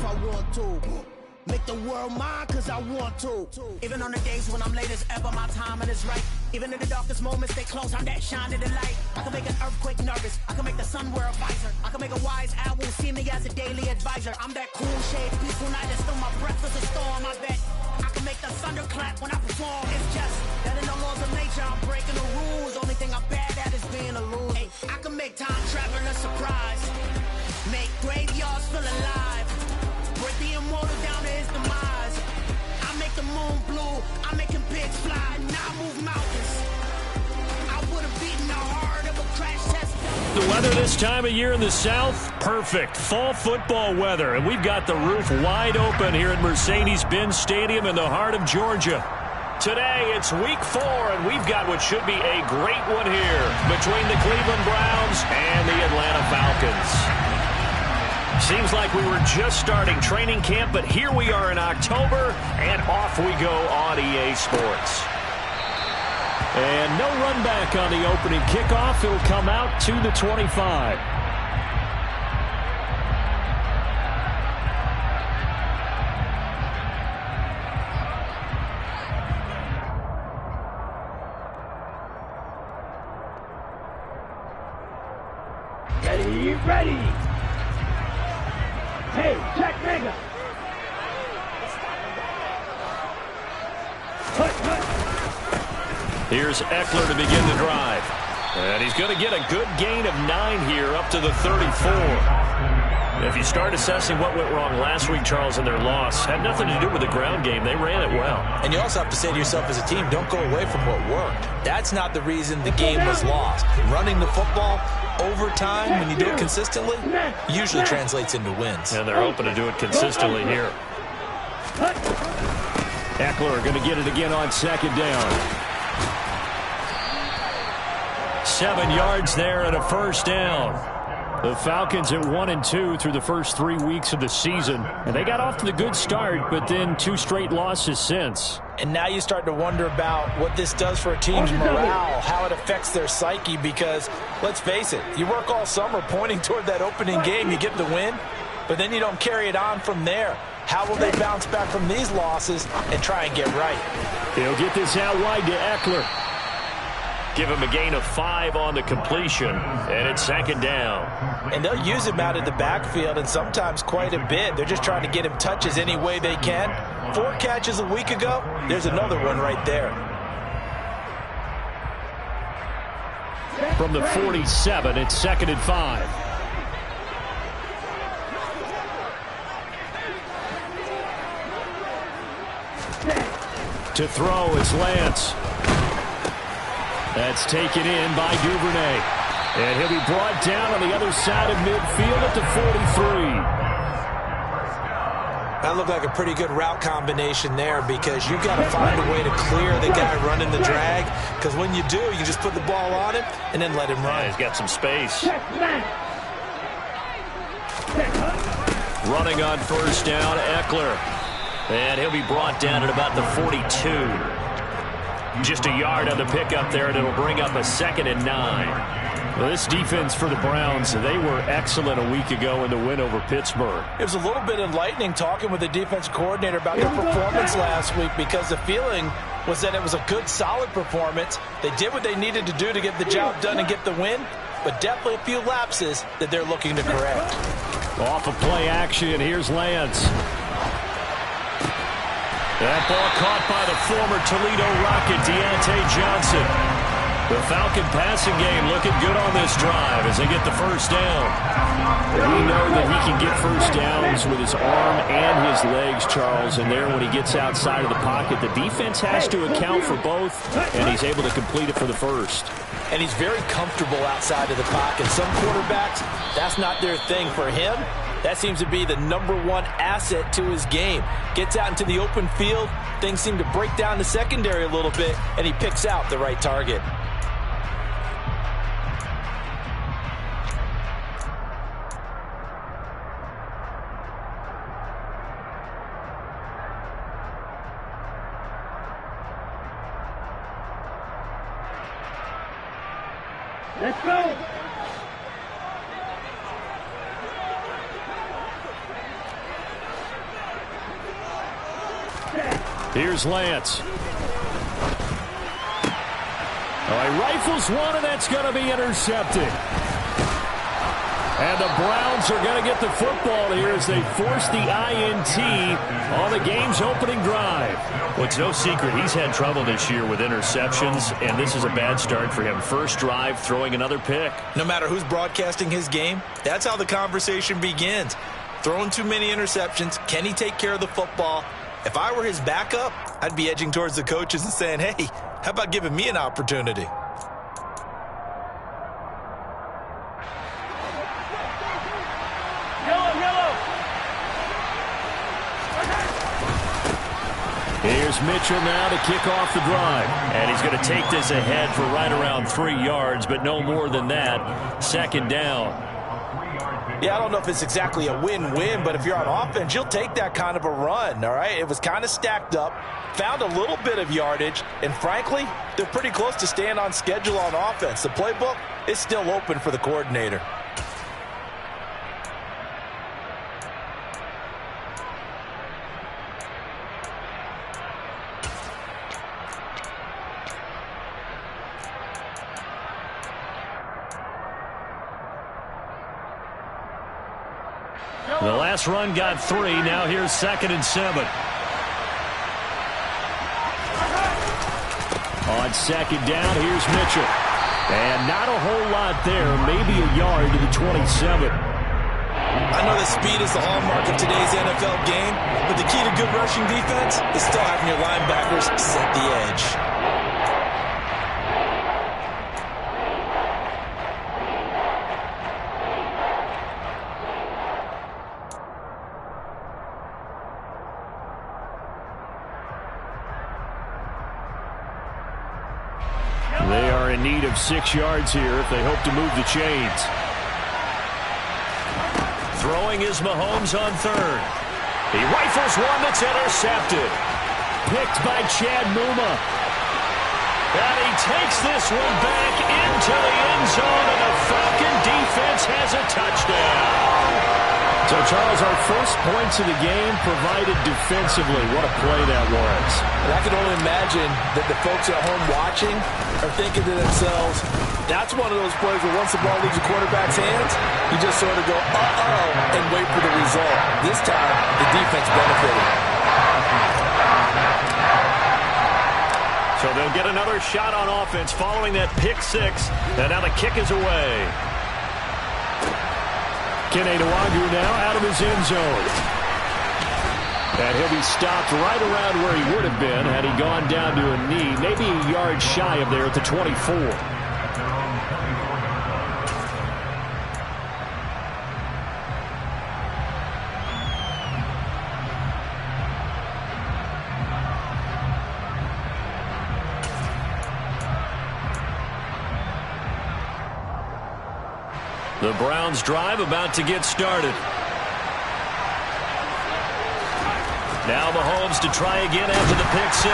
if I want to. Make the world mine cause I want to. Even on the days when I'm late as ever, my timing is right. Even in the darkest moments, stay close, I'm that shining the light. I can make an earthquake nervous, I can make the sun wear a visor. I can make a wise owl see me as a daily advisor. I'm that cool shade, peaceful night that still my breath is a storm. I bet I can make the thunder clap when I perform. It's just that in the laws of nature, I'm breaking the rules. Only thing I'm bad at is being a loser. Hey, I can make time travel a surprise. Make graveyards feel alive. Break the immortal down to his demise. I make the moon blue, I'm making pigs fly. Now I move mountains. I would have beaten the heart of a crash test. The weather this time of year in the South, perfect. Fall football weather, and we've got the roof wide open here at Mercedes-Benz Stadium in the heart of Georgia. Today, it's week 4, and we've got what should be a great one here between the Cleveland Browns and the Atlanta Falcons. Seems like we were just starting training camp, but here we are in October, and off we go on EA Sports. And no run back on the opening kickoff. It'll come out to the 25. Ready. Hey, check mega. Here's Eckler to begin the drive. And he's going to get a good gain of 9 here up to the 34. If you start assessing what went wrong last week, Charles, in their loss, had nothing to do with the ground game. They ran it well. And you also have to say to yourself as a team, don't go away from what worked. That's not the reason the game was lost. Running the football over time, when you do it consistently, usually translates into wins. And they're hoping to do it consistently here. Eckler going to get it again on second down. 7 yards there and a first down. The Falcons at 1-2 through the first 3 weeks of the season. And they got off to the good start, but then 2 straight losses since. And now you start to wonder about what this does for a team's morale, how it affects their psyche, because let's face it, you work all summer pointing toward that opening game, you get the win, but then you don't carry it on from there. How will they bounce back from these losses and try and get right? They'll get this out wide to Eckler. Give him a gain of 5 on the completion, and it's second down. And they'll use him out of the backfield, and sometimes quite a bit. They're just trying to get him touches any way they can. 4 catches a week ago, there's another one right there. From the 47, it's second and 5. To throw, it's Lance. That's taken in by Duvernay. And he'll be brought down on the other side of midfield at the 43. That looked like a pretty good route combination there, because you've got to find a way to clear the guy running the drag, because when you do, you just put the ball on him and then let him run. Yeah, he's got some space. Running on first down, Eckler. And he'll be brought down at about the 42. Just a yard on the pickup there, and it'll bring up a second and 9. Well, this defense for the Browns, they were excellent a week ago in the win over Pittsburgh. It was a little bit enlightening talking with the defense coordinator about their performance last week, because the feeling was that it was a good, solid performance. They did what they needed to do to get the job done and get the win, but definitely a few lapses that they're looking to correct. Off of play action, here's Lance. That ball caught by the former Toledo Rocket, Deontay Johnson. The Falcon passing game looking good on this drive as they get the first down. We know that he can get first downs with his arm and his legs, Charles, and there when he gets outside of the pocket, the defense has to account for both, and he's able to complete it for the first. And he's very comfortable outside of the pocket. Some quarterbacks, that's not their thing. For him, that seems to be the #1 asset to his game. Gets out into the open field, things seem to break down the secondary a little bit, and he picks out the right target. Let's go. Here's Lance. Oh, he rifles one, and that's going to be intercepted. And the Browns are going to get the football here as they force the INT on the game's opening drive. Well, it's no secret he's had trouble this year with interceptions, and this is a bad start for him. First drive, throwing another pick. No matter who's broadcasting his game, that's how the conversation begins. Throwing too many interceptions, can he take care of the football? If I were his backup, I'd be edging towards the coaches and saying, hey, how about giving me an opportunity? Here's Mitchell now to kick off the drive. And he's going to take this ahead for right around 3 yards, but no more than that. Second down. Yeah, I don't know if it's exactly a win-win, but if you're on offense, you'll take that kind of a run, all right? It was kind of stacked up, found a little bit of yardage, and frankly, they're pretty close to staying on schedule on offense. The playbook is still open for the coordinator. The last run got 3. Now here's 2nd and 7. On 2nd down, here's Mitchell. And not a whole lot there. Maybe a yard to the 27. I know that speed is the hallmark of today's NFL game, but the key to good rushing defense is still having your linebackers set the edge. They are in need of 6 yards here if they hope to move the chains. Throwing is Mahomes on 3rd. He rifles one that's intercepted. Picked by Chad Muma. And he takes this one back into the end zone, and the Falcon defense has a touchdown. So, Charles, our first points of the game provided defensively. What a play that was. And I can only imagine that the folks at home watching are thinking to themselves, that's one of those plays where once the ball leaves the quarterback's hands, you just sort of go, uh-oh, and wait for the result. This time, the defense benefited. So they'll get another shot on offense following that pick 6. And now the kick is away. Kene Nwangwu now out of his end zone. And he'll be stopped right around where he would have been had he gone down to a knee, maybe a yard shy of there at the 24. The Browns drive about to get started. Now Mahomes to try again after the pick 6.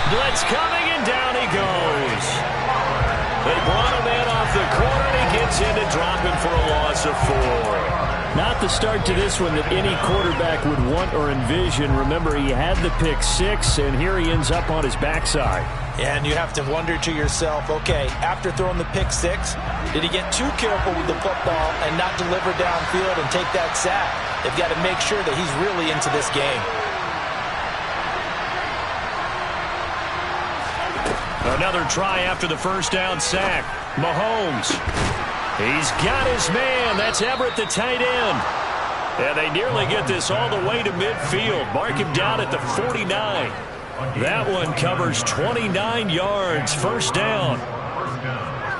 Blitz coming, and down he goes. They brought him in off the corner, and he gets in to drop him for a loss of 4. Not the start to this one that any quarterback would want or envision. Remember, he had the pick 6, and here he ends up on his backside. Yeah, and you have to wonder to yourself, okay, after throwing the pick 6, did he get too careful with the football and not deliver downfield and take that sack? They've got to make sure that he's really into this game. Another try after the first down sack. Mahomes. He's got his man. That's Everett, the tight end. And they nearly get this all the way to midfield. Mark him down at the 49. That one covers 29 yards. First down.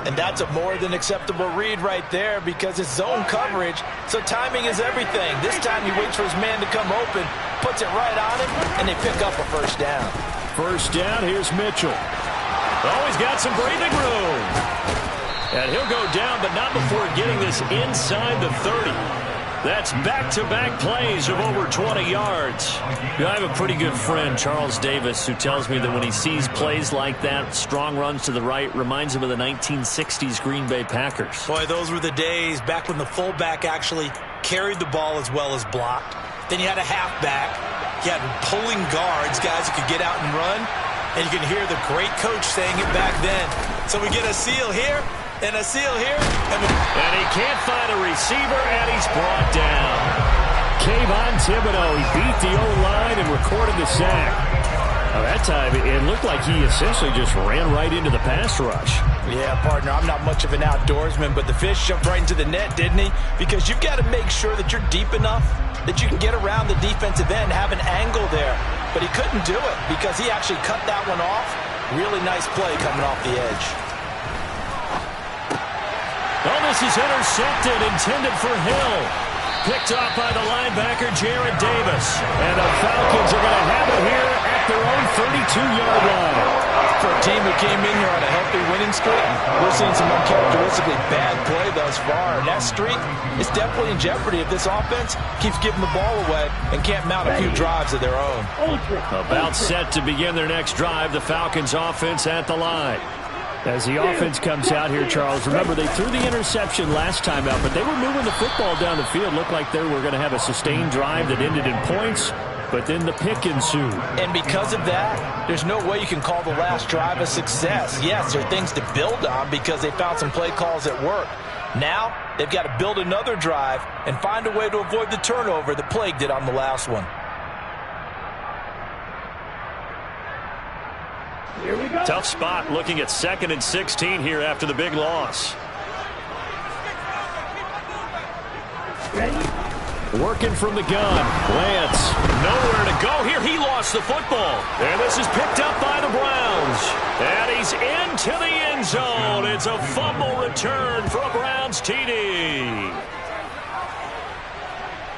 And that's a more than acceptable read right there because it's zone coverage, so timing is everything. This time he waits for his man to come open, puts it right on him, and they pick up a first down. First down, here's Mitchell. Oh, he's got some breathing room. And he'll go down, but not before getting this inside the 30. That's back-to-back plays of over 20 yards. I have a pretty good friend, Charles Davis, who tells me that when he sees plays like that, strong runs to the right, reminds him of the 1960s Green Bay Packers. Boy, those were the days back when the fullback actually carried the ball as well as blocked. Then you had a halfback. You had pulling guards, guys who could get out and run, and you can hear the great coach saying it back then. So we get a seal here and a seal here. And he can't find a receiver, and he's brought down. Kayvon Thibodeau, he beat the O-line and recorded the sack. Now, that time, it looked like he essentially just ran right into the pass rush. Yeah, partner, I'm not much of an outdoorsman, but the fish jumped right into the net, didn't he? Because you've got to make sure that you're deep enough that you can get around the defensive end, have an angle there. But he couldn't do it because he actually cut that one off. Really nice play coming off the edge. Oh, this is intercepted, intended for Hill. Picked off by the linebacker, Jared Davis. And the Falcons are going to have it here at their own 32-yard line. For a team who came in here on a healthy winning streak, we're seeing some uncharacteristically bad play thus far. And that streak is definitely in jeopardy if this offense keeps giving the ball away and can't mount a few drives of their own. About set to begin their next drive, the Falcons offense at the line. As the offense comes out here, Charles, remember they threw the interception last time out, but they were moving the football down the field. Looked like they were going to have a sustained drive that ended in points, but then the pick ensued. And because of that, there's no way you can call the last drive a success. Yes, there are things to build on because they found some play calls that work. Now, they've got to build another drive and find a way to avoid the turnover that plagued it on the last one. Here we go. Tough spot looking at 2nd and 16 here after the big loss. Ready? Working from the gun. Lance, nowhere to go here. He lost the football. And this is picked up by the Browns. And he's into the end zone. It's a fumble return for a Browns TD.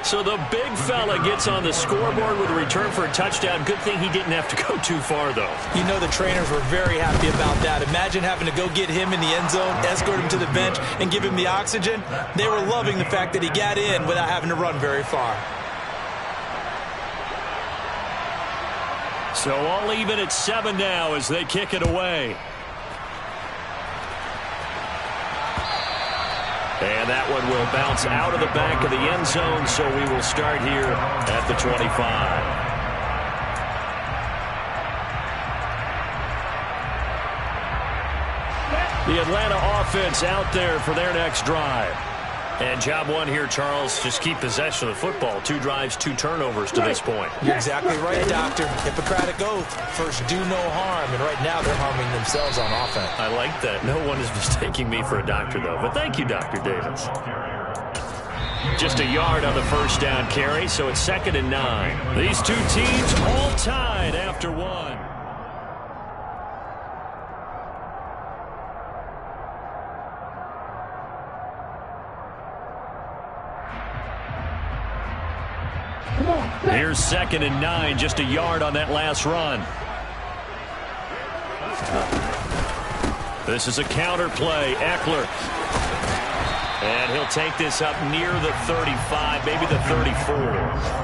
So the big fella gets on the scoreboard with a return for a touchdown. Good thing he didn't have to go too far, though. You know the trainers were very happy about that. Imagine having to go get him in the end zone, escort him to the bench, and give him the oxygen. They were loving the fact that he got in without having to run very far. So all even at 7 now as they kick it away. And that one will bounce out of the back of the end zone, so we will start here at the 25. The Atlanta offense out there for their next drive. And job one here, Charles, just keep possession of the football. 2 drives, 2 turnovers to this point. You're exactly right, Doctor. Hippocratic oath. First, do no harm. And right now, they're harming themselves on offense. I like that. No one is mistaking me for a doctor, though. But thank you, Dr. Davis. Just a yard on the first down carry, so it's 2nd and 9. These two teams all tied after 1. Here's 2nd and 9, just a yard on that last run. This is a counter play. Eckler. And he'll take this up near the 35, maybe the 34.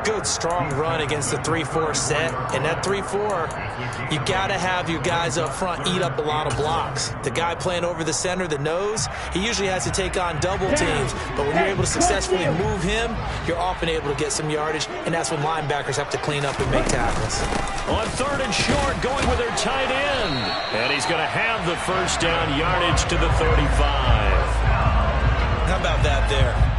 Good, strong run against the 3-4 set. And that 3-4, you got to have your guys up front eat up a lot of blocks. The guy playing over the center, the nose, he usually has to take on double teams. But when you're able to successfully move him, you're often able to get some yardage. And that's when linebackers have to clean up and make tackles. On 3rd and short, going with their tight end. And he's going to have the first down yardage to the 35. How about that there?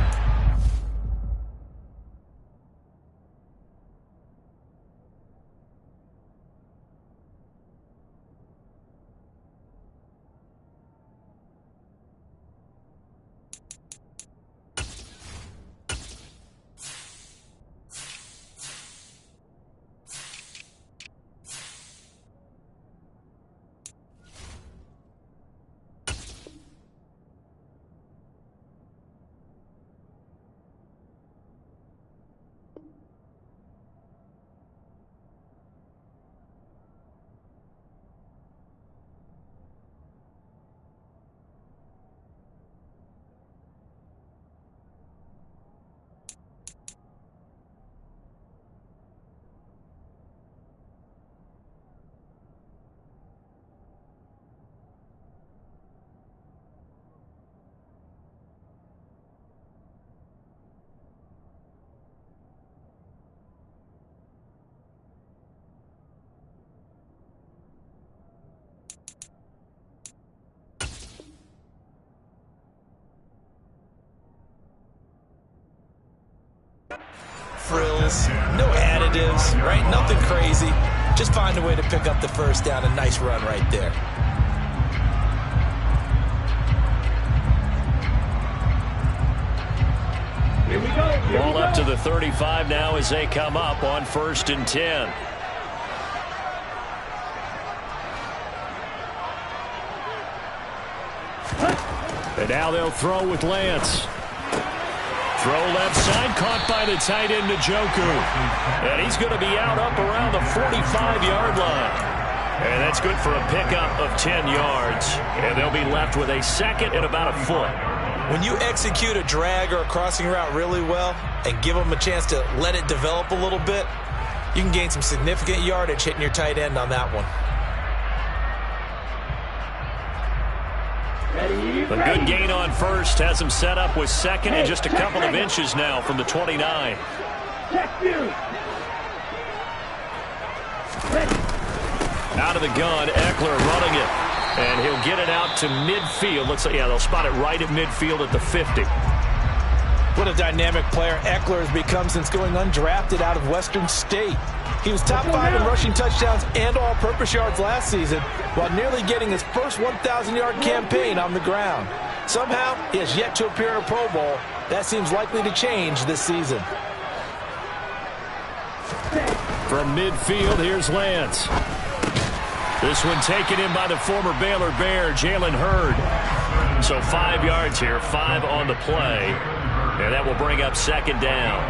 business. No additives, right? Nothing crazy. Just find a way to pick up the first down. A nice run right there. Here we go. Ball up to the 35 now as they come up on 1st and 10. And now they'll throw with Lance. Throw left side, caught by the tight end Njoku. And he's going to be out up around the 45-yard line. And that's good for a pickup of 10 yards. And they'll be left with a second and about a foot. When you execute a drag or a crossing route really well and give them a chance to let it develop a little bit, you can gain some significant yardage hitting your tight end on that one. A good gain on first has him set up with second and just a couple of inches now from the 29. Out of the gun, Eckler running it. And he'll get it out to midfield. Looks like, yeah, they'll spot it right at midfield at the 50. What a dynamic player Eckler has become since going undrafted out of Western State. He was top 5 in rushing touchdowns and all-purpose yards last season, while nearly getting his first 1,000-yard campaign on the ground. Somehow, he has yet to appear in a Pro Bowl. That seems likely to change this season. From midfield, here's Lance. This one taken in by the former Baylor Bear, Jalen Hurd. So 5 yards here, 5 on the play. And that will bring up second down.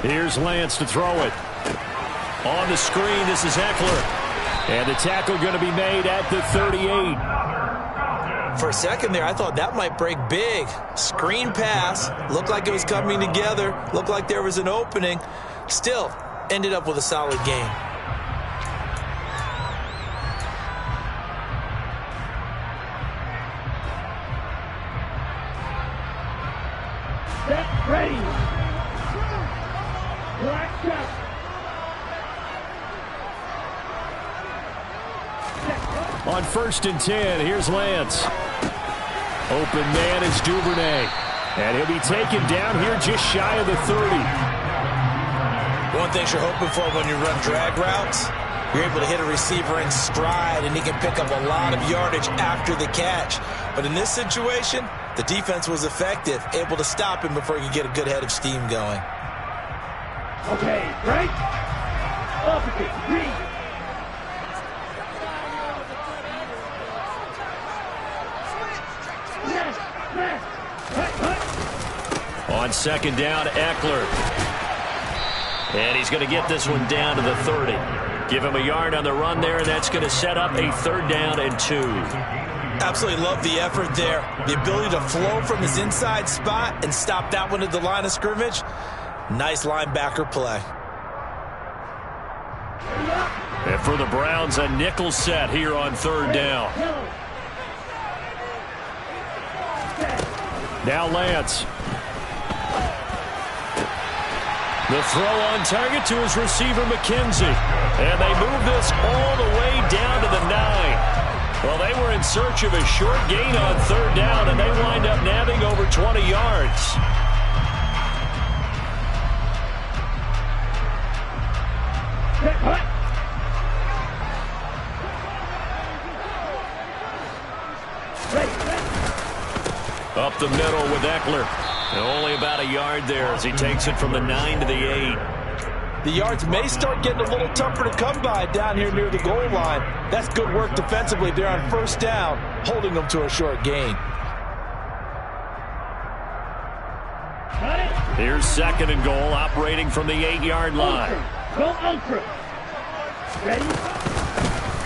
Here's Lance to throw it. On the screen, this is Eckler. And the tackle going to be made at the 38. For a second there, I thought that might break big. Screen pass. Looked like it was coming together. Looked like there was an opening. Still, ended up with a solid game. Set, ready. On 1st and 10, here's Lance. Open man is Duvernay. And he'll be taken down here just shy of the 30. One thing you're hoping for when you run drag routes, you're able to hit a receiver in stride, and he can pick up a lot of yardage after the catch. But in this situation, the defense was effective, able to stop him before he could get a good head of steam going. Okay, right? Opposite, read. On second down, Eckler. And he's going to get this one down to the 30. Give him a yard on the run there, and that's going to set up a 3rd down and 2. Absolutely love the effort there. The ability to flow from his inside spot and stop that one at the line of scrimmage. Nice linebacker play. And for the Browns, a nickel set here on 3rd down. Now Lance. The throw on target to his receiver, McKenzie. And they move this all the way down to the 9. Well, they were in search of a short gain on 3rd down, and they wind up nabbing over 20 yards. Up the middle with Eckler. And only about a yard there as he takes it from the 9 to the 8. The yards may start getting a little tougher to come by down here near the goal line. That's good work defensively there on 1st down, holding them to a short gain. Here's 2nd and goal, operating from the 8-yard line. Go ultra. Ready?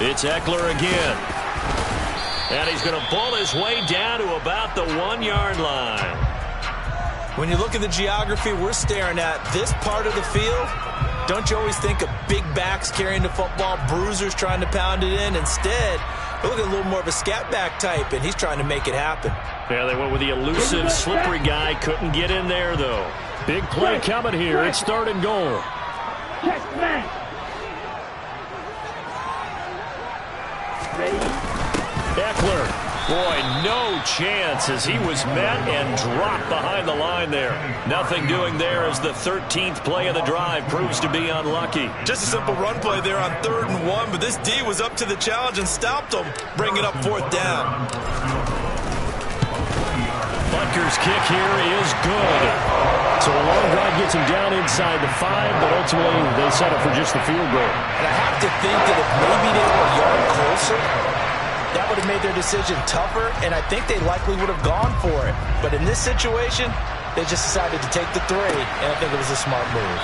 It's Eckler again. And he's going to pull his way down to about the 1-yard line. When you look at the geography we're staring at, this part of the field, don't you always think of big backs carrying the football, bruisers trying to pound it in? Instead, Look at a little more of a scat back type, and he's trying to make it happen. Yeah, they went with the elusive, slippery guy. Couldn't get in there, though. Big play coming here. It's 3rd and goal. Check man. Ready. Eckler. Boy, no chance as he was met and dropped behind the line there. Nothing doing there as the 13th play of the drive proves to be unlucky. Just a simple run play there on 3rd and 1, but this D was up to the challenge and stopped him, bringing up 4th down. Butker's kick here is good. So a long drive gets him down inside the 5, but ultimately they settle for just the field goal. And I have to think that if maybe they were a yard closer, that would have made their decision tougher, and I think they likely would have gone for it. But in this situation, they just decided to take the 3, and I think it was a smart move.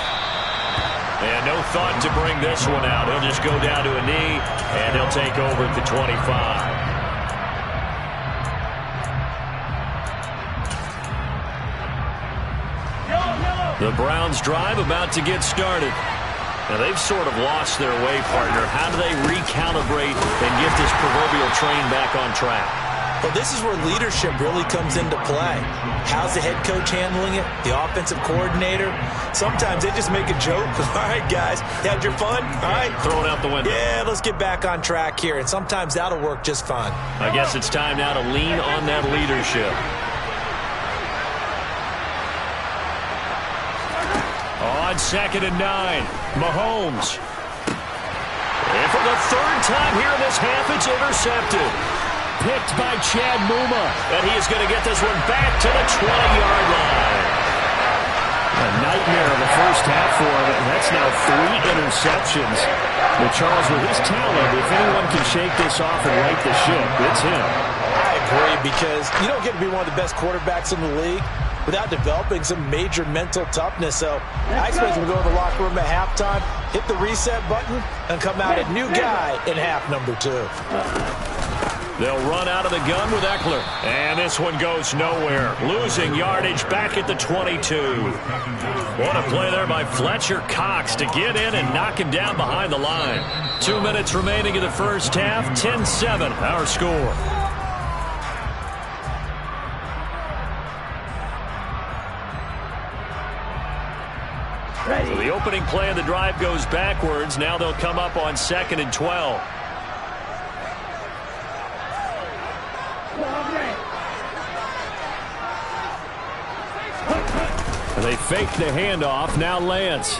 And no thought to bring this one out. He'll just go down to a knee, and he'll take over at the 25. The Browns drive about to get started. Now, they've sort of lost their way, partner. How do they recalibrate and get this proverbial train back on track? Well, this is where leadership really comes into play. How's the head coach handling it? The offensive coordinator? Sometimes they just make a joke. All right, guys, you had your fun? All right. Throw it out the window. Yeah, let's get back on track here. And sometimes that'll work just fine. I guess it's time now to lean on that leadership. On 2nd and 9, Mahomes. And for the 3rd time here in this half, it's intercepted. Picked by Chad Muma. And he is going to get this one back to the 20-yard line. A nightmare in the first half for him, and that's now 3 interceptions. But Charles, with his talent, if anyone can shake this off and right the ship, it's him. I agree, because you don't get to be one of the best quarterbacks in the league without developing some major mental toughness. So I expect him to go in the locker room at halftime, hit the reset button, and come out a new guy in half number 2. They'll run out of the gun with Eckler. And this one goes nowhere. Losing yardage back at the 22. What a play there by Fletcher Cox to get in and knock him down behind the line. 2 minutes remaining in the first half. 10-7 our score. So the opening play of the drive goes backwards. Now they'll come up on 2nd and 12. And they fake the handoff. Now Lance.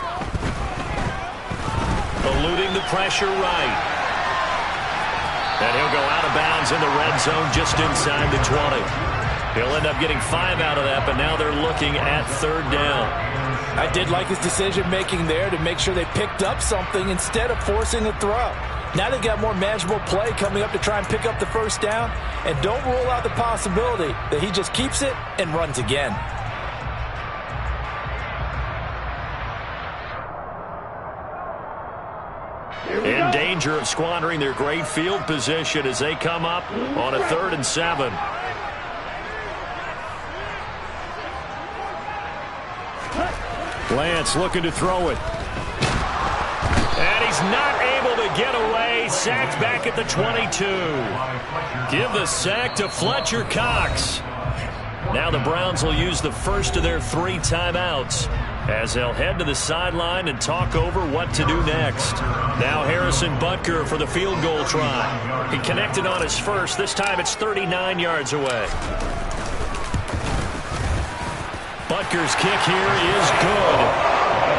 Eluding the pressure right. And he'll go out of bounds in the red zone just inside the 20. He'll end up getting 5 out of that, but now they're looking at 3rd down. I did like his decision-making there to make sure they picked up something instead of forcing a throw. Now they've got more manageable play coming up to try and pick up the 1st down, and don't rule out the possibility that he just keeps it and runs again. In danger of squandering their great field position as they come up on a 3rd and 7. Lance looking to throw it. And he's not able to get away. Sacked back at the 22. Give the sack to Fletcher Cox. Now the Browns will use the first of their 3 timeouts as they'll head to the sideline and talk over what to do next. Now Harrison Butker for the field goal try. He connected on his first. This time it's 39 yards away. Butker's kick here is good.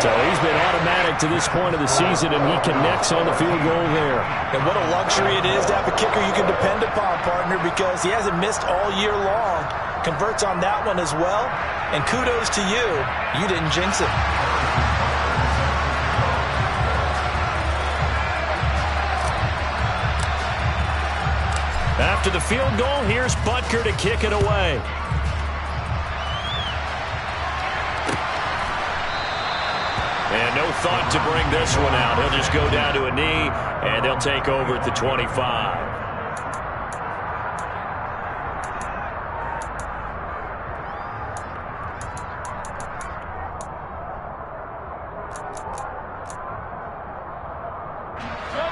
So he's been automatic to this point of the season, and he connects on the field goal there. And what a luxury it is to have a kicker you can depend upon, partner, because he hasn't missed all year long. Converts on that one as well. And kudos to you. You didn't jinx it. After the field goal, here's Butker to kick it away. And no thought to bring this one out. He'll just go down to a knee, and they'll take over at the 25.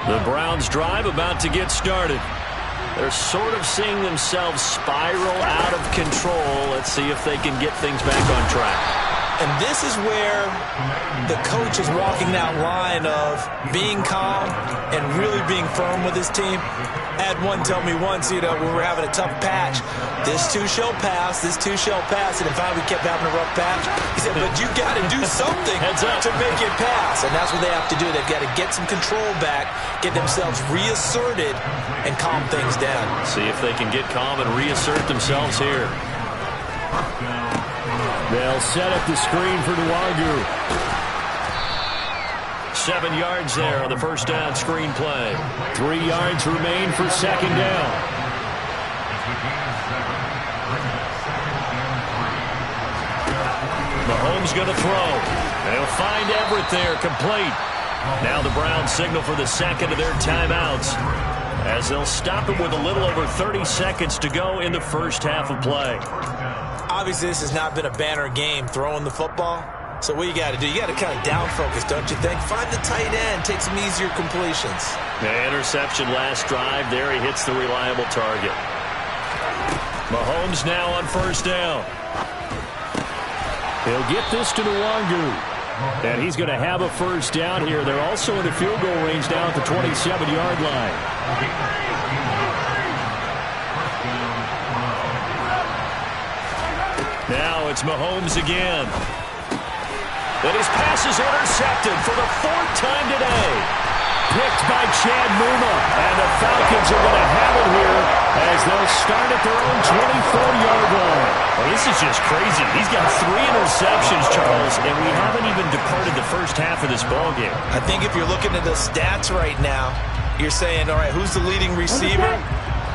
The Browns drive about to get started. They're sort of seeing themselves spiral out of control. Let's see if they can get things back on track. And this is where the coach is walking that line of being calm and really being firm with his team. I had one tell me once, when we were having a tough patch, this too shall pass, this too shall pass. And in fact, we kept having a rough patch. He said, but you got to do something to make it pass. And that's what they have to do. They've got to get some control back, get themselves reasserted, and calm things down. See if they can get calm and reassert themselves here. They'll set up the screen for Nwangu. 7 yards there on the first down screen play. 3 yards remain for second down. Mahomes going to throw. They'll find Everett there, complete. Now the Browns signal for the second of their timeouts, as they'll stop it with a little over 30 seconds to go in the first half of play. Obviously, this has not been a banner game throwing the football. So what you got to do, you got to kind of down focus, don't you think? Find the tight end, take some easier completions. The interception last drive. There he hits the reliable target. Mahomes now on first down. He'll get this to Nwangu. And he's going to have a first down here. They're also in the field goal range now at the 27-yard line. Now it's Mahomes again. And his pass is intercepted for the 4th time today. Picked by Chad Muma. And the Falcons are going to have it here as they'll start at their own 24-yard line. Well, this is just crazy. He's got 3 interceptions, Charles, and we haven't even departed the first half of this ballgame. I think if you're looking at the stats right now, you're saying, all right, who's the leading receiver?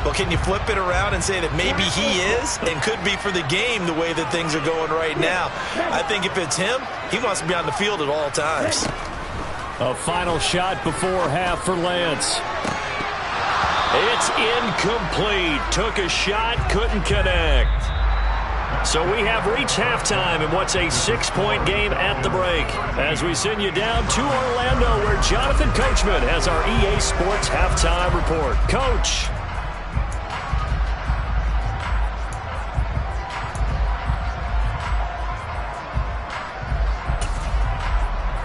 Well, can you flip it around and say that maybe he is and could be for the game the way that things are going right now? I think if it's him, he wants to be on the field at all times. A final shot before half for Lance. It's incomplete. Took a shot, couldn't connect. So we have reached halftime in what's a 6-point game at the break, as we send you down to Orlando, where Jonathan Coachman has our EA Sports halftime report. Coach.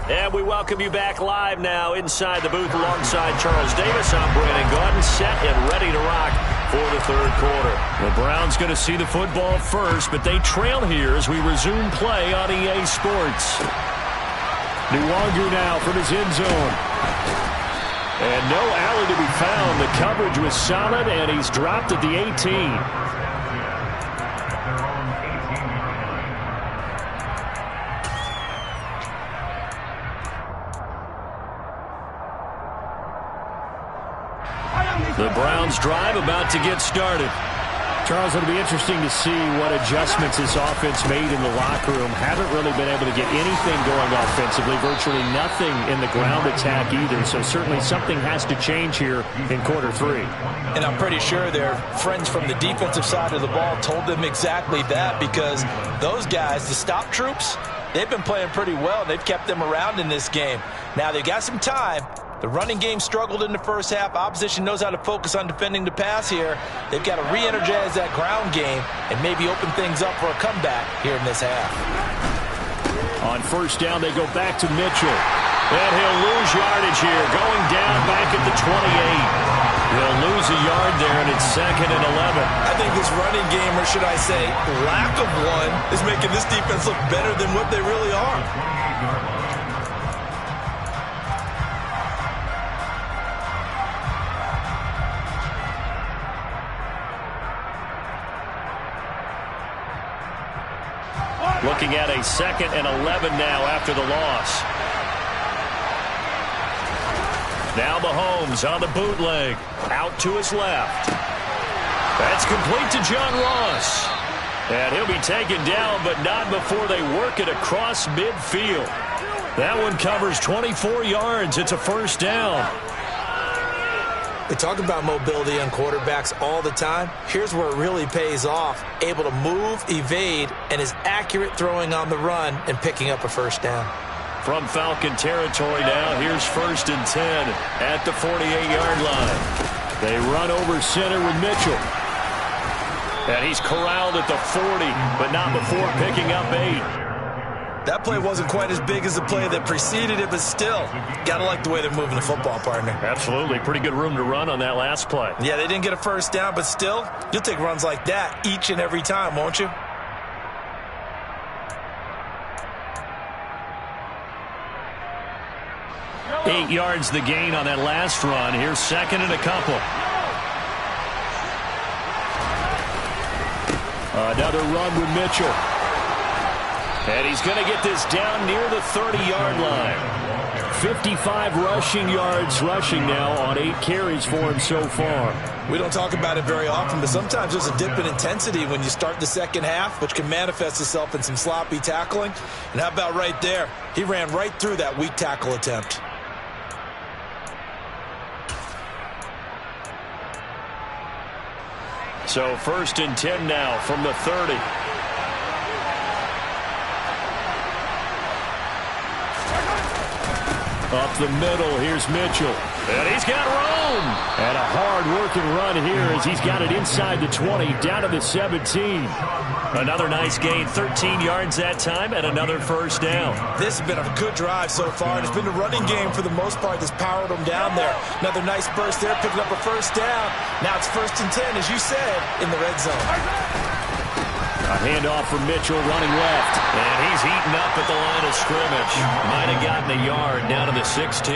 And we welcome you back live now inside the booth alongside Charles Davis. I'm Brandon Gaudin, set and ready to rock for the third quarter. The Browns going to see the football first, but they trail here as we resume play on EA Sports. Nwangu now from his end zone. And no alley to be found. The coverage was solid, and he's dropped at the 18. The Browns drive about to get started. Charles, it'll be interesting to see what adjustments this offense made in the locker room. Haven't really been able to get anything going offensively. Virtually nothing in the ground attack either. So certainly something has to change here in quarter 3. And I'm pretty sure their friends from the defensive side of the ball told them exactly that, because those guys, the stop troops, they've been playing pretty well. They've kept them around in this game. Now they've got some time. The running game struggled in the first half. Opposition knows how to focus on defending the pass here. They've got to re-energize that ground game and maybe open things up for a comeback here in this half. On first down, they go back to Mitchell. And he'll lose yardage here, going down back at the 28. He'll lose a yard there, and it's 2nd and 11. I think this running game, or should I say lack of one, is making this defense look better than what they really are. Looking at a 2nd and 11 now after the loss. Now Mahomes on the bootleg. Out to his left. That's complete to John Ross. And he'll be taken down, but not before they work it across midfield. That one covers 24 yards. It's a first down. We talk about mobility on quarterbacks all the time. Here's where it really pays off. Able to move, evade, and is accurate throwing on the run and picking up a first down. From Falcon territory now, here's 1st and 10 at the 48-yard line. They run over center with Mitchell. And he's corralled at the 40, but not before picking up 8. That play wasn't quite as big as the play that preceded it, but still, got to like the way they're moving the football, partner. Absolutely. Pretty good room to run on that last play. Yeah, they didn't get a first down, but still, you'll take runs like that each and every time, won't you? Eight yards the gain on that last run. Here's second and a couple. Another run with Mitchell. And he's going to get this down near the 30-yard line. 55 rushing yards rushing now on 8 carries for him so far. We don't talk about it very often, but sometimes there's a dip in intensity when you start the second half, which can manifest itself in some sloppy tackling. And how about right there? He ran right through that weak tackle attempt. So 1st and 10 now from the 30. Up the middle, here's Mitchell. And he's got room. And a hard-working run here as he's got it inside the 20, down to the 17. Another nice gain, 13 yards that time, and another first down. This has been a good drive so far, and it's been the running game for the most part that's powered them down there. Another nice burst there, picking up a first down. Now it's 1st and 10, as you said, in the red zone. A handoff from Mitchell running left. And he's eaten up at the line of scrimmage. Might have gotten a yard down to the 16.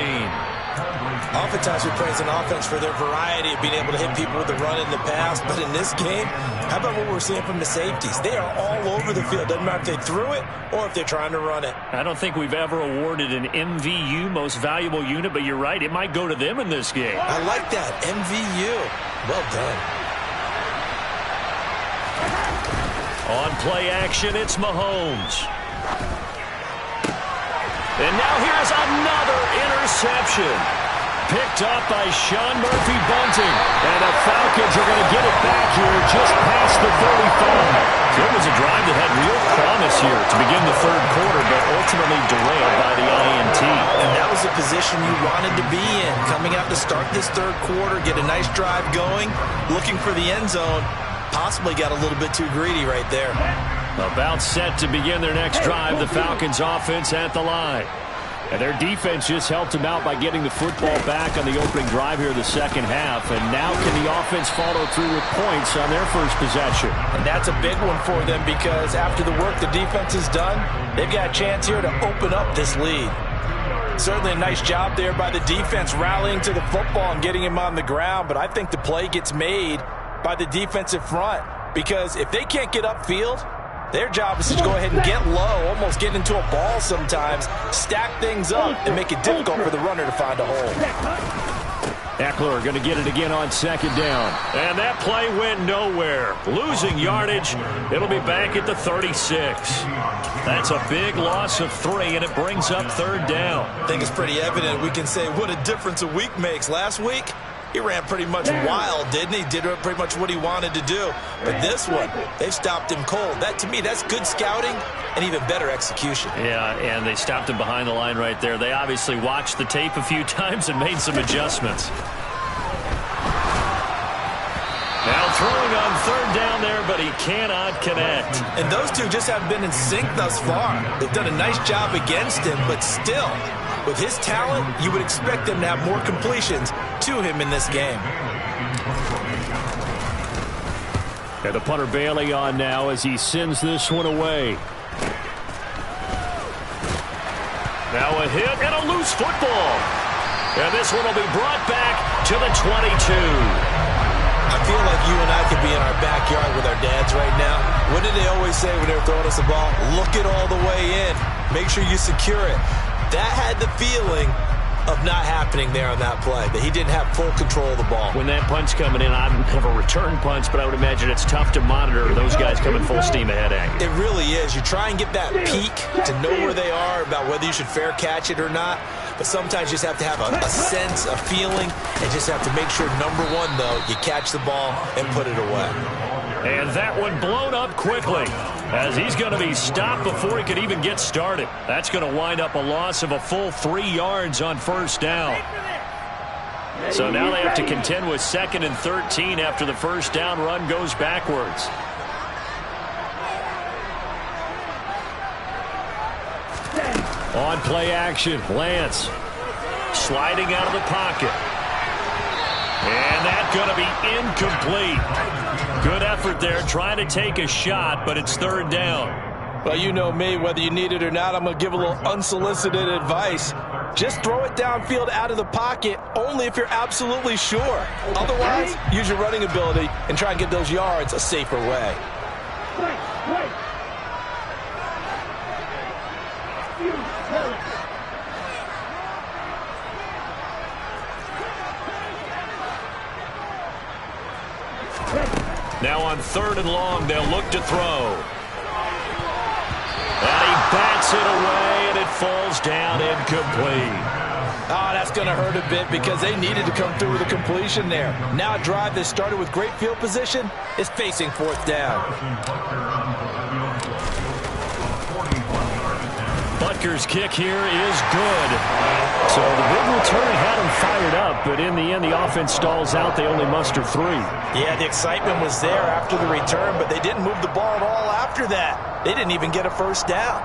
Oftentimes we praise an offense for their variety of being able to hit people with the run in the past. But in this game, how about what we're seeing from the safeties? They are all over the field. Doesn't matter if they threw it or if they're trying to run it. I don't think we've ever awarded an MVU, most valuable unit, but you're right. It might go to them in this game. I like that. MVU. Well done. On play action, it's Mahomes. And now here's another interception. Picked up by Sean Murphy-Bunting. And the Falcons are going to get it back here just past the 35. It was a drive that had real promise here to begin the third quarter, but ultimately derailed by the INT. And that was the position you wanted to be in. Coming out to start this third quarter, get a nice drive going, looking for the end zone. Possibly got a little bit too greedy right there. About set to begin their next drive, the Falcons offense at the line. And their defense just helped them out by getting the football back on the opening drive here in the second half. And now can the offense follow through with points on their first possession? And that's a big one for them because after the work the defense has done, they've got a chance here to open up this lead. Certainly a nice job there by the defense rallying to the football and getting him on the ground. But I think the play gets made by the defensive front because if they can't get upfield, their job is to go ahead and get low, almost get into a ball sometimes, stack things up, and make it difficult for the runner to find a hole. Eckler going to get it again on second down. And that play went nowhere. Losing yardage. It'll be back at the 36. That's a big loss of 3, and it brings up third down. I think it's pretty evident. We can say what a difference a week makes. Last week, he ran pretty much wild, didn't he? Did pretty much what he wanted to do. But this one, they've stopped him cold. That, to me, that's good scouting and even better execution. Yeah, and they stopped him behind the line right there. They obviously watched the tape a few times and made some adjustments. Now throwing on third down there, but he cannot connect. And those two just haven't been in sync thus far. They've done a nice job against him, but still, with his talent, you would expect them to have more completions to him in this game. And the punter Bailey on now as he sends this one away. Now a hit and a loose football. And this one will be brought back to the 22. I feel like you and I could be in our backyard with our dads right now. What did they always say when they were throwing us the ball? Look it all the way in. Make sure you secure it. That had the feeling of not happening there on that play, that he didn't have full control of the ball. When that punch coming in, I don't have a return punch, but I would imagine it's tough to monitor those guys coming full steam ahead at you. It really is. You try and get that peek to know where they are, about whether you should fair catch it or not. But sometimes you just have to have a sense, a feeling, and just have to make sure, number one, though, you catch the ball and put it away. And that one blown up quickly as he's going to be stopped before he could even get started. That's going to wind up a loss of a full 3 yards on first down. So now they have to contend with 2nd and 13 after the first down run goes backwards. On play action, Lance sliding out of the pocket. And that's going to be incomplete. Good effort there trying to take a shot, but it's 3rd down. Well, you know me, whether you need it or not, I'm going to give a little unsolicited advice. Just throw it downfield out of the pocket only if you're absolutely sure. Otherwise, use your running ability and try and get those yards a safer way. Now on 3rd and long, they'll look to throw. And he bats it away, and it falls down incomplete. Oh, that's going to hurt a bit because they needed to come through with a completion there. Now a drive that started with great field position is facing 4th down. Butker's kick here is good. So the big return had him fired up, but in the end, the offense stalls out. They only muster 3. Yeah, the excitement was there after the return, but they didn't move the ball at all after that. They didn't even get a first down.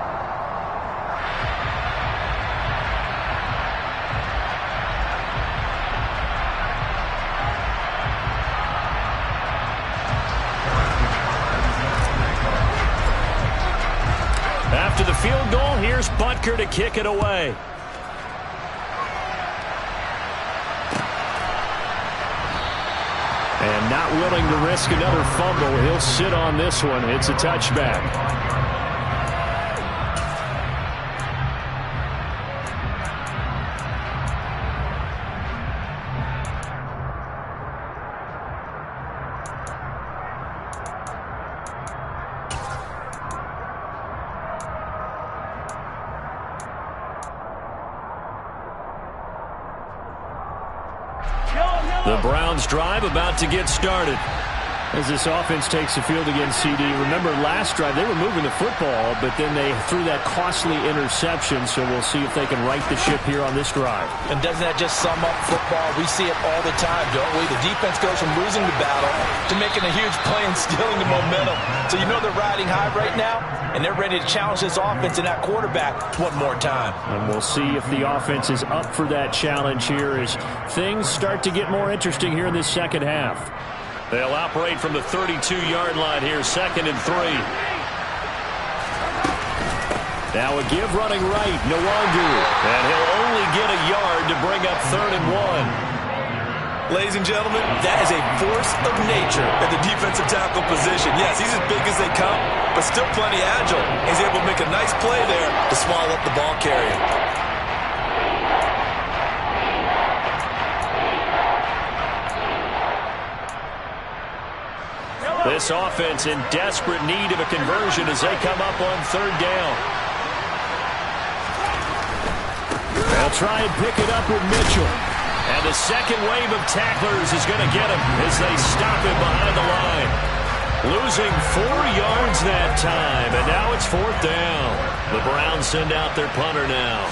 After the field goal, here's Butker to kick it away. And not willing to risk another fumble, he'll sit on this one. It's a touchback. The Browns drive about to get started. As this offense takes the field against CD. Remember last drive they were moving the football, but then they threw that costly interception, so we'll see if they can right the ship here on this drive. And doesn't that just sum up football? We see it all the time, don't we? The defense goes from losing the battle to making a huge play and stealing the momentum. So you know they're riding high right now, and they're ready to challenge this offense and that quarterback one more time. And we'll see if the offense is up for that challenge here as things start to get more interesting here in this second half. They'll operate from the 32-yard line here, 2nd and 3. Now a give running right, Nwangu. And he'll only get a yard to bring up 3rd and 1. Ladies and gentlemen, that is a force of nature at the defensive tackle position. Yes, he's as big as they come, but still plenty agile. He's able to make a nice play there to swallow up the ball carrier. This offense in desperate need of a conversion as they come up on 3rd down. They'll try and pick it up with Mitchell. And the second wave of tacklers is going to get him as they stop him behind the line. Losing 4 yards that time, and now it's 4th down. The Browns send out their punter now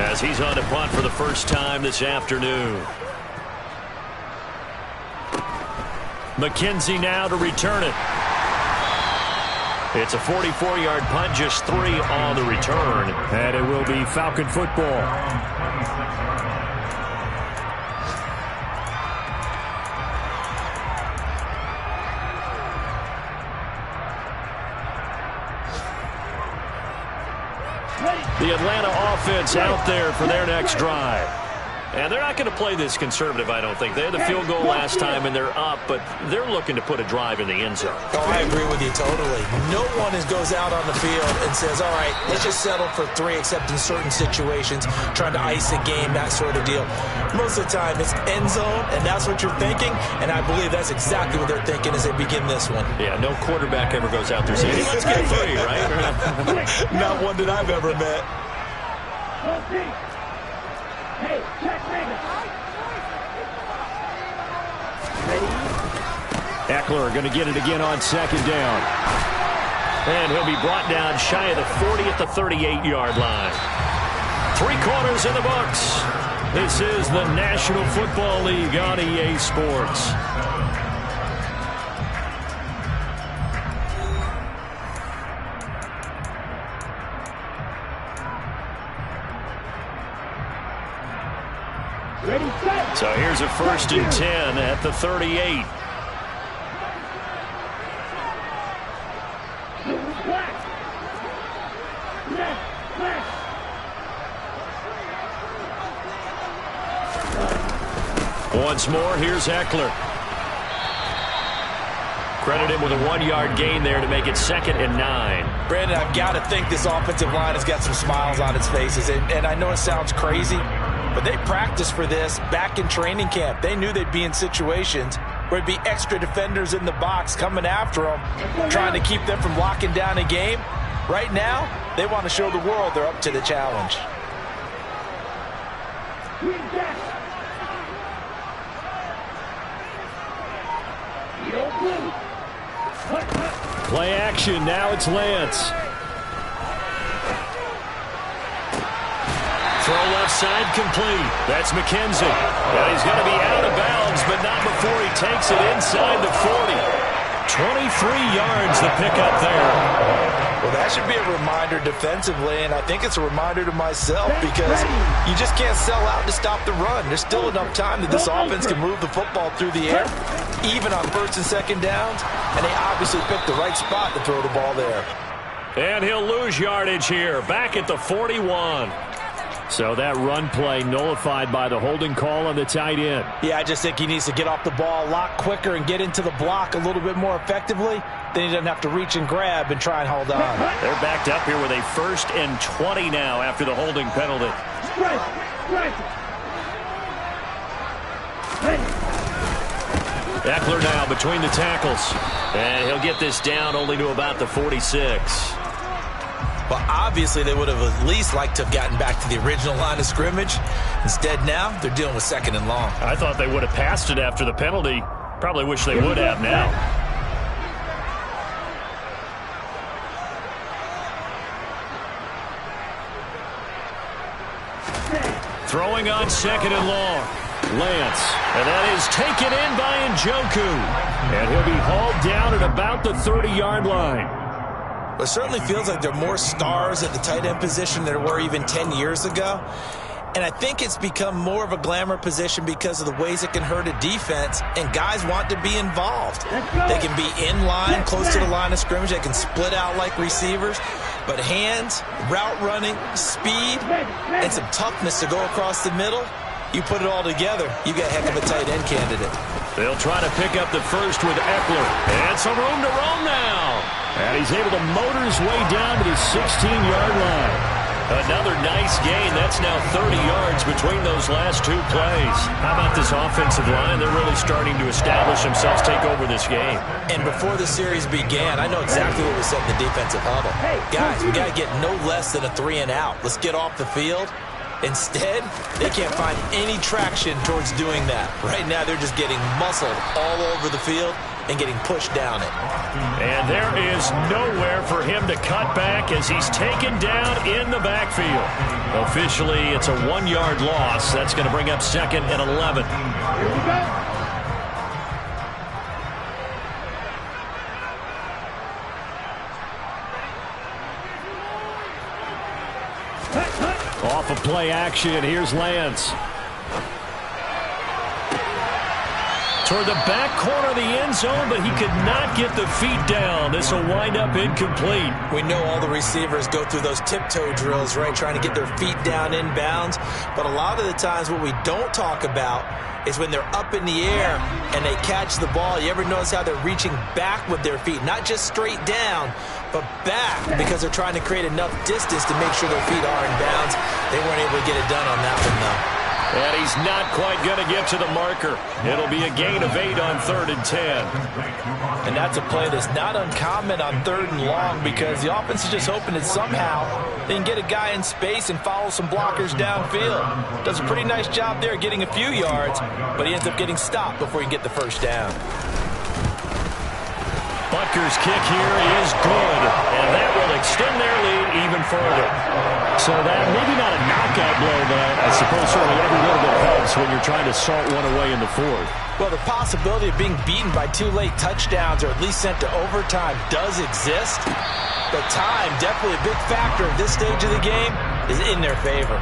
as he's on to punt for the first time this afternoon. McKenzie now to return it. It's a 44-yard punt, just 3 on the return. And it will be Falcon football. The Atlanta offense out there for their next drive. And they're not going to play this conservative, I don't think. They had the field goal last time, and they're up, but they're looking to put a drive in the end zone. Oh, I agree with you totally. No one goes out on the field and says, all right, let's just settle for 3, except in certain situations, trying to ice a game, that sort of deal. Most of the time, it's end zone, and that's what you're thinking, and I believe that's exactly what they're thinking as they begin this one. Yeah, no quarterback ever goes out there saying, hey, let's get 3, right? Not one that I've ever met. Eckler going to get it again on 2nd down. And he'll be brought down shy of the 40 at the 38-yard line. 3 quarters in the books. This is the National Football League on EA Sports. So here's a 1st and 10 at the 38. Once more, here's Eckler. Credit him with a 1-yard gain there to make it 2nd and 9. Brandon, I've got to think this offensive line has got some smiles on its faces. And I know it sounds crazy, but they practiced for this back in training camp. They knew they'd be in situations where there'd be extra defenders in the box coming after them, trying to keep them from locking down a game. Right now, they want to show the world they're up to the challenge. Play action. Now it's Lance. Throw left side complete. That's McKenzie. And he's going to be out of bounds, but not before he takes it inside the 40. 23 yards the pickup there. Well, that should be a reminder defensively, and I think it's a reminder to myself because you just can't sell out to stop the run. There's still enough time that this offense can move the football through the air, even on 1st and 2nd downs, and they obviously picked the right spot to throw the ball there. And he'll lose yardage here, back at the 41. So that run play nullified by the holding call on the tight end. Yeah, I just think he needs to get off the ball a lot quicker and get into the block a little bit more effectively. Then he doesn't have to reach and grab and try and hold on. They're backed up here with a 1st and 20 now after the holding penalty. Eckler now between the tackles. And he'll get this down only to about the 46. Well, obviously, they would have at least liked to have gotten back to the original line of scrimmage. Instead, now, they're dealing with 2nd and long. I thought they would have passed it after the penalty. Probably wish they would have now. Throwing on 2nd and long. Lance. And that is taken in by Njoku. And he'll be hauled down at about the 30-yard line. It certainly feels like there are more stars at the tight end position than there were even 10 years ago. And I think it's become more of a glamour position because of the ways it can hurt a defense, and guys want to be involved. They can be in line, close to the line of scrimmage. They can split out like receivers. But hands, route running, speed, and some toughness to go across the middle, you put it all together, you got a heck of a tight end candidate. They'll try to pick up the first with Eckler. And some room to roam now. And he's able to motor his way down to the 16-yard line. Another nice gain. That's now 30 yards between those last 2 plays. How about this offensive line? They're really starting to establish themselves, take over this game. And before the series began, I know exactly what was said in the defensive huddle. Guys, we got to get no less than a 3 and out. Let's get off the field. Instead, they can't find any traction towards doing that. Right now, they're just getting muscled all over the field and getting pushed down it. And there is nowhere for him to cut back as he's taken down in the backfield. Officially, it's a 1-yard loss. That's going to bring up 2nd and 11. Here we go. Off of play action, here's Lance. Toward the back corner of the end zone, but he could not get the feet down. This will wind up incomplete. We know all the receivers go through those tiptoe drills, right, trying to get their feet down inbounds. But a lot of the times what we don't talk about is when they're up in the air and they catch the ball. You ever notice how they're reaching back with their feet? Not just straight down, but back, because they're trying to create enough distance to make sure their feet are in bounds. They weren't able to get it done on that one, though. And he's not quite going to get to the marker. It'll be a gain of 8 on 3rd and 10. And that's a play that's not uncommon on 3rd and long, because the offense is just hoping that somehow they can get a guy in space and follow some blockers downfield. Does a pretty nice job there getting a few yards, but he ends up getting stopped before he can get the first down. Butker's kick here is good, and that will extend their lead even further. So that maybe not a knockout blow, but I suppose certainly every little bit helps when you're trying to salt one away in the fourth. Well, the possibility of being beaten by 2 late touchdowns or at least sent to overtime does exist. But time, definitely a big factor at this stage of the game, is in their favor.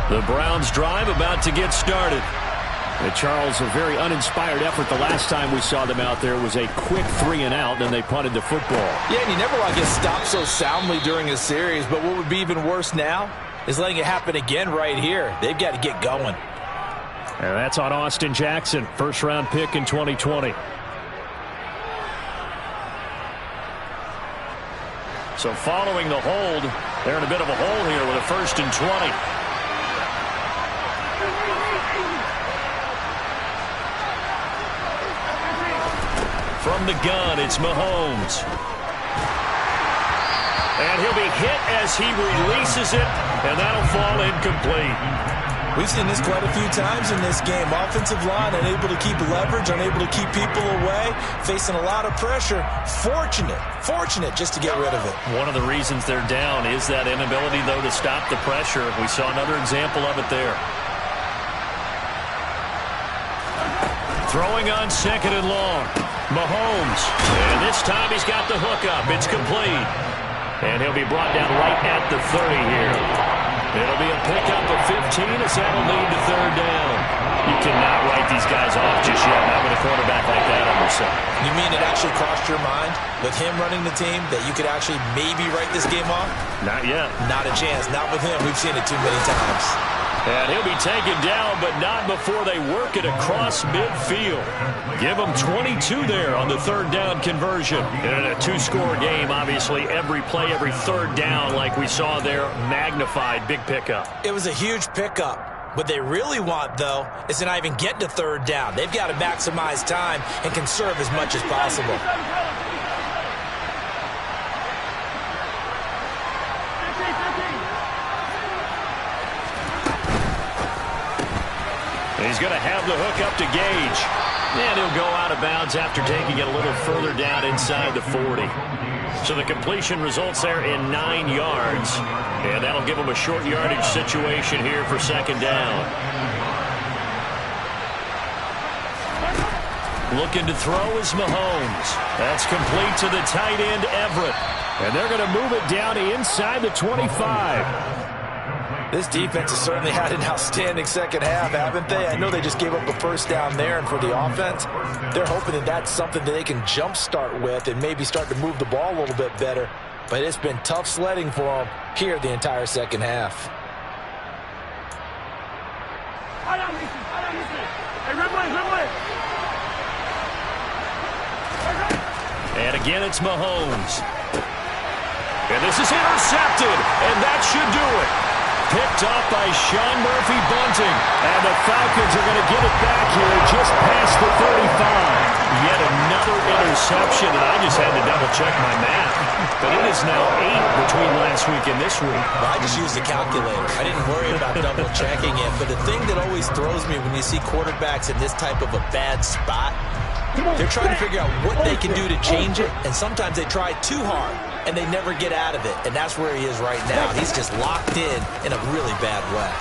The Browns drive about to get started. And Charles, a very uninspired effort the last time we saw them out there. It was a quick 3-and-out, and they punted the football. Yeah, and you never want to get stopped so soundly during a series, but what would be even worse now is letting it happen again right here. They've got to get going. And that's on Austin Jackson, first-round pick in 2020. So following the hold, they're in a bit of a hole here with a 1st and 20. From the gun, it's Mahomes. And he'll be hit as he releases it, and that'll fall incomplete. We've seen this quite a few times in this game. Offensive line unable to keep leverage, unable to keep people away, facing a lot of pressure. Fortunate just to get rid of it. One of the reasons they're down is that inability, though, to stop the pressure. We saw another example of it there. Throwing on 2nd and long. Mahomes. And this time he's got the hookup. It's complete. And he'll be brought down right at the 30 here. It'll be a pickup of 15 as that'll lead to 3rd down. You cannot write these guys off just yet, not with a quarterback like that on your side. You mean it actually crossed your mind with him running the team that you could actually maybe write this game off? Not yet. Not a chance. Not with him. We've seen it too many times. And he'll be taken down, but not before they work it across midfield. Give them 22 there on the 3rd down conversion. In a 2-score game, obviously, every play, every 3rd down, like we saw there, magnified, big pickup. It was a huge pickup. What they really want, though, is to not even get to 3rd down. They've got to maximize time and conserve as much as possible. He's going to have the hook up to Gage. And he'll go out of bounds after taking it a little further down inside the 40. So the completion results there in 9 yards. And that'll give him a short yardage situation here for 2nd down. Looking to throw is Mahomes. That's complete to the tight end, Everett. And they're going to move it down inside the 25. This defense has certainly had an outstanding second half, haven't they? I know they just gave up a 1st down there, and for the offense, they're hoping that that's something that they can jumpstart with and maybe start to move the ball a little bit better. But it's been tough sledding for them here the entire second half. And again, it's Mahomes. And this is intercepted, and that should do it. Picked up by Sean Murphy-Bunting. And the Falcons are going to get it back here just past the 35. Yet another interception, and I just had to double-check my math. But it is now 8 between last week and this week. Well, I just used the calculator. I didn't worry about double-checking it. But the thing that always throws me when you see quarterbacks in this type of a bad spot, they're trying to figure out what they can do to change it, and sometimes they try too hard, and they never get out of it, and that's where he is right now. He's just locked in a really bad way.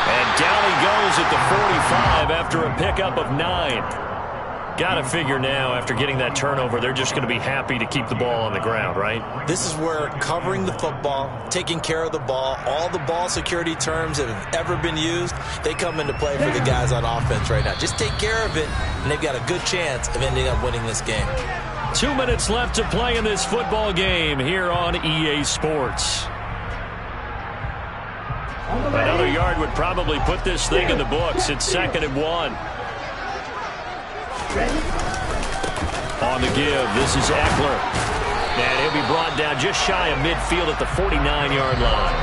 And down he goes at the 45 after a pickup of 9. Got to figure now, after getting that turnover, they're just going to be happy to keep the ball on the ground, right? This is where covering the football, taking care of the ball, all the ball security terms that have ever been used, they come into play for the guys on offense right now. Just take care of it, and they've got a good chance of ending up winning this game. 2 minutes left to play in this football game here on EA Sports. Another yard would probably put this thing in the books. It's 2nd and 1. On the give, this is Eckler. And he'll be brought down just shy of midfield at the 49-yard line.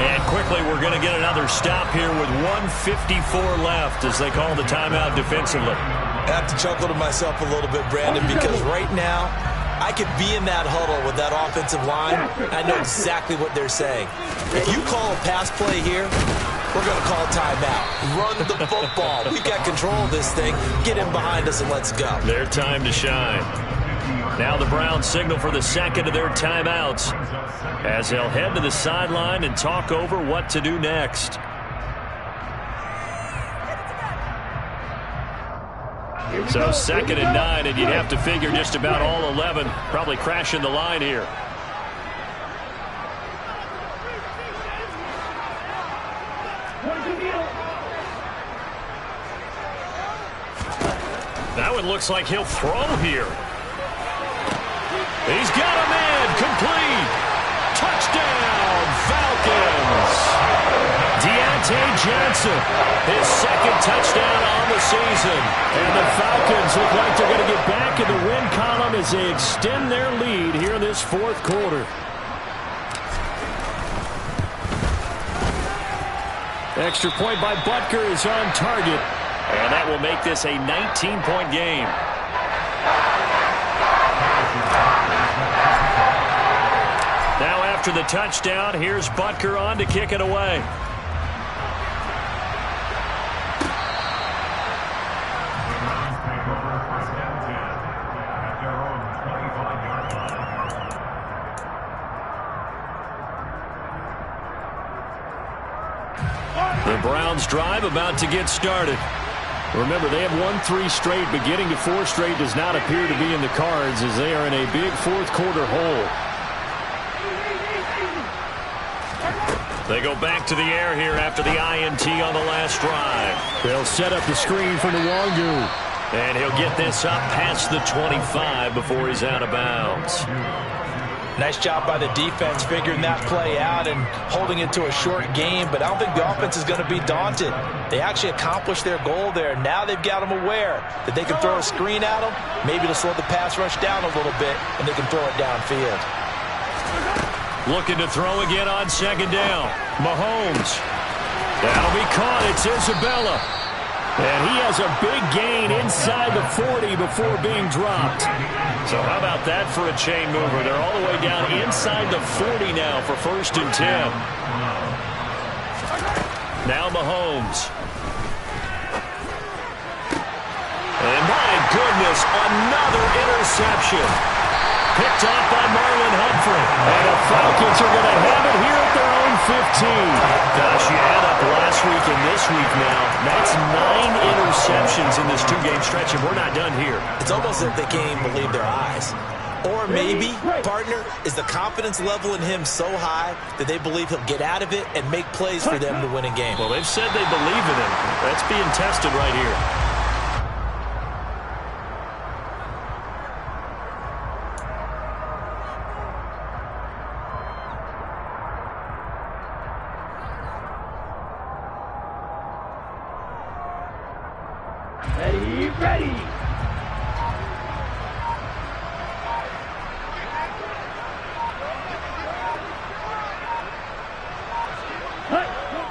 And quickly, we're going to get another stop here with 1:54 left as they call the timeout defensively. I have to chuckle to myself a little bit, Brandon, because right now, I could be in that huddle with that offensive line. I know exactly what they're saying. If you call a pass play here, we're going to call timeout. Run the football. We've got control of this thing. Get in behind us and let's go. Their time to shine. Now the Browns signal for the second of their timeouts as they'll head to the sideline and talk over what to do next. So 2nd and 9, and you'd have to figure just about all 11 probably crashing the line here. That one looks like he'll throw here. He's got a man, complete. Touchdown, Falcons. Deontay Johnson, his 2nd touchdown on the season. And the Falcons look like they're going to get back in the win column as they extend their lead here in this 4th quarter. Extra point by Butker is on target. And that will make this a 19-point game. Now after the touchdown, here's Butker on to kick it away. The Browns drive about to get started. Remember, they have won 3 straight, but getting to 4 straight does not appear to be in the cards as they are in a big 4th quarter hole. They go back to the air here after the INT on the last drive. They'll set up the screen for Nwangu. And he'll get this up past the 25 before he's out of bounds. Nice job by the defense figuring that play out and holding it to a short game, but I don't think the offense is going to be daunted. They actually accomplished their goal there. Now they've got them aware that they can throw a screen at them, maybe to slow the pass rush down a little bit, and they can throw it downfield. Looking to throw again on 2nd down. Mahomes. That'll be caught. It's Isabella. And he has a big gain inside the 40 before being dropped. So how about that for a chain mover? They're all the way down inside the 40 now for 1st and 10. Now Mahomes. And my goodness, another interception. Picked off by Marlon Humphrey. And the Falcons are going to have it here at their own 15. Gosh, you add up last week and this week now. That's 9 interceptions in this 2-game stretch, and we're not done here. It's almost as if they can't even believe their eyes. Or maybe, partner, is the confidence level in him so high that they believe he'll get out of it and make plays for them to win a game. Well, they've said they believe in him. That's being tested right here. Ready.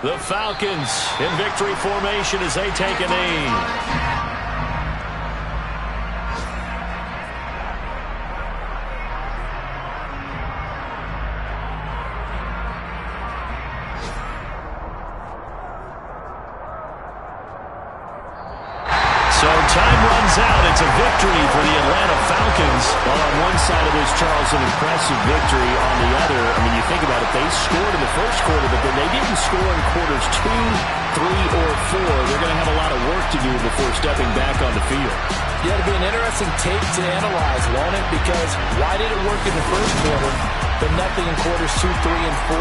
The Falcons in victory formation as they take a knee. So time runs out. It's a victory for the Atlanta Falcons. Well, on one side of this, Charles, an impressive victory. On the other, I mean, you think about it, they scored in the 1st quarter, but then they didn't score in quarters 2, 3, or 4. They're going to have a lot of work to do before stepping back on the field. Yeah, it'll be an interesting tape to analyze, won't it? Because why did it work in the 1st quarter, but nothing in quarters 2, 3, and 4?